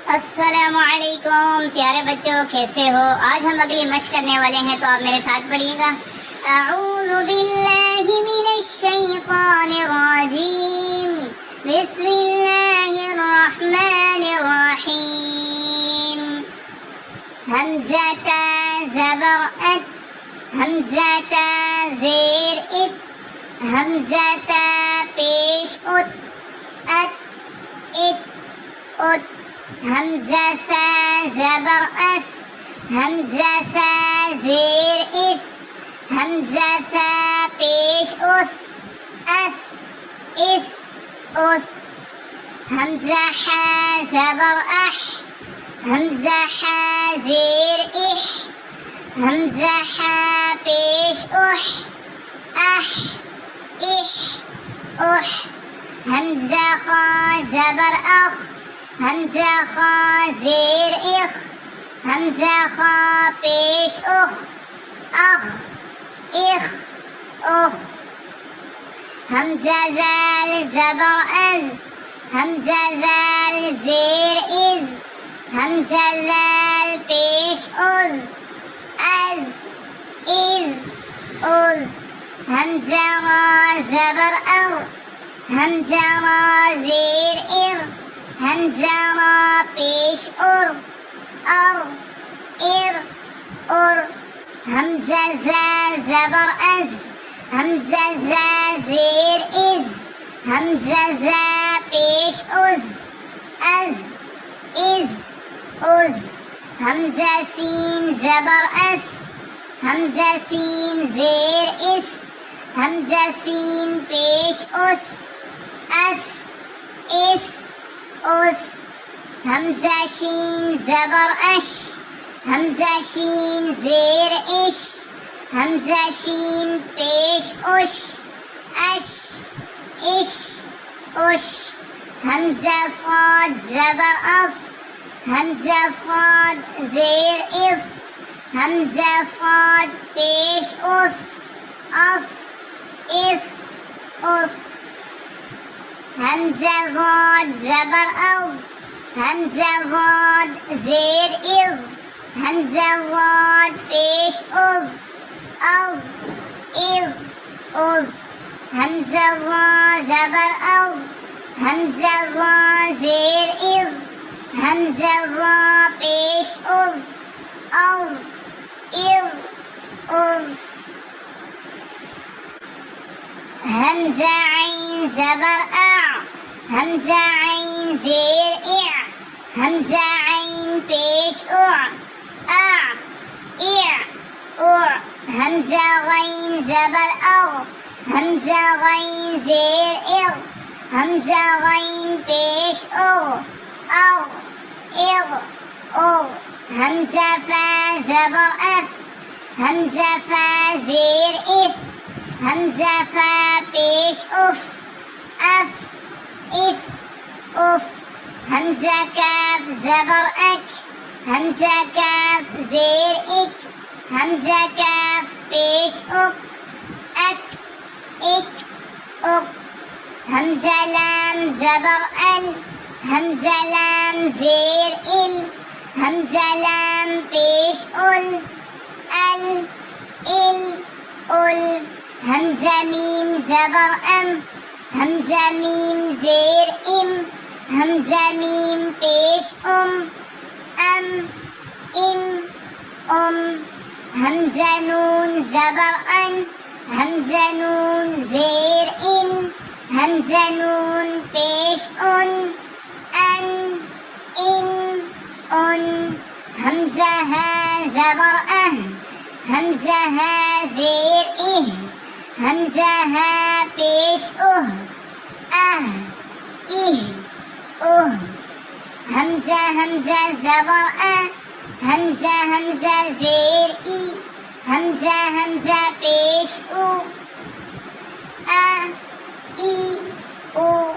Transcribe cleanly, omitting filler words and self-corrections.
अस्सलामुअलैकुम प्यारे बच्चों, कैसे हो। आज हम अगली मश्क करने वाले हैं, तो आप मेरे साथ पढ़िएगा। अऊज़ु बिल्लाहि मिनश शैतानिर रजीम, बिस्मिल्लाहिर रहमानिर रहीम। हमज़ा ज़बर अत, हमज़ा ज़ेर इत, हमज़ा पेश उत, अत इत उत। हमज़ा ज़बर अस, हमज़ा ज़ेर इस, हमज़ा पेश उस, अस इस उस। हमज़ा ज़बर अह, हमज़ा ज़ेर इह, हमज़ा पेश उह, अह इह उह। हमज़ा ज़बर अख, हमज़ा ज़ेर इख, हमज़ा पेश उख, अख इख उख। हमज़ा ज़ाल ज़बर अज़, हमज़ा ज़ाल ज़ेर इज़, हमज़ा ज़ाल पेश उज़, अज़ इज़ उज़। हमज़ा ज़बर अर, हमज़ा ज़ेर इर, हमज़ा पेश उर, अर इर उर। हमज़ा ज़बर अज़, हमज़ा ज़ेर इज़, हमज़ा पेश उज़, अज़ इज़ उज़। हमज़ा सीन ज़बर अस, हमज़ा सीन ज़ेर इस, हमज़ा सीन पेश उस, अस इस उस। हमज़ा शीन ज़बर अश, हमज़ा शीन ज़ेर इश, हमज़ा शीन पेश उश, अश इश उश। हमज़ा साद ज़बर अस, हमज़ा साद ज़ेर इस, हमज़ा साद पेश उस, अस इस उस। हमज़ा ज़ाद ज़बर अज़, हमज़ा ज़ाद ज़ेर इज़, हमज़ा ज़ाद पेश उज़, अज़ इज़ उज़। हमज़ा ज़बर अज़, हमज़ा ज़ेर इज़, हमज़ा पेश उज़, अज़ इज़ उज़। हमज़ा ऐन ज़बर अ, हमज़ा ऐन ज़ेर इअ, हमज़ा ऐन पेश उअ, अ इअ उअ। हमज़ा गैन ज़बर अग, हमज़ा गैन ज़ेर इग, हमज़ा गैन पेश उग, अग इग उग। हमज़ा फा ज़बर अफ, हमज़ा फा ज़ेर इफ, हमज़ा फा पेश उफ, अफ इफ उफ। हमज़ा काफ ज़बर अक, हमज़ा काफ ज़ेर इक, हमज़ा काफ पेश उक, अक इक उक। हमज़ा लाम ज़बर अल, हमज़ा लाम ज़ेर इल, हमज़ा लाम पेश उल, अल इल उल। हमज़ा मीम ज़बर अम, हमज़ा मीम ज़ेर इम, हमज़ा मीम पेश अम इम उम। हमज़ा नून ज़बर अन, हमज़ा नून ज़ेर इन, हमज़ा नून पेश उन, अन इन उन। हमज़ा हा ज़बर अह, हमज़ा हा ज़ेर इह, हमज़ा हा पेश उह, अह इह उह। हमज़ा ज़बर अ, हमज़ा ज़ेर ई, हमज़ा पेश उ, अ ई उ।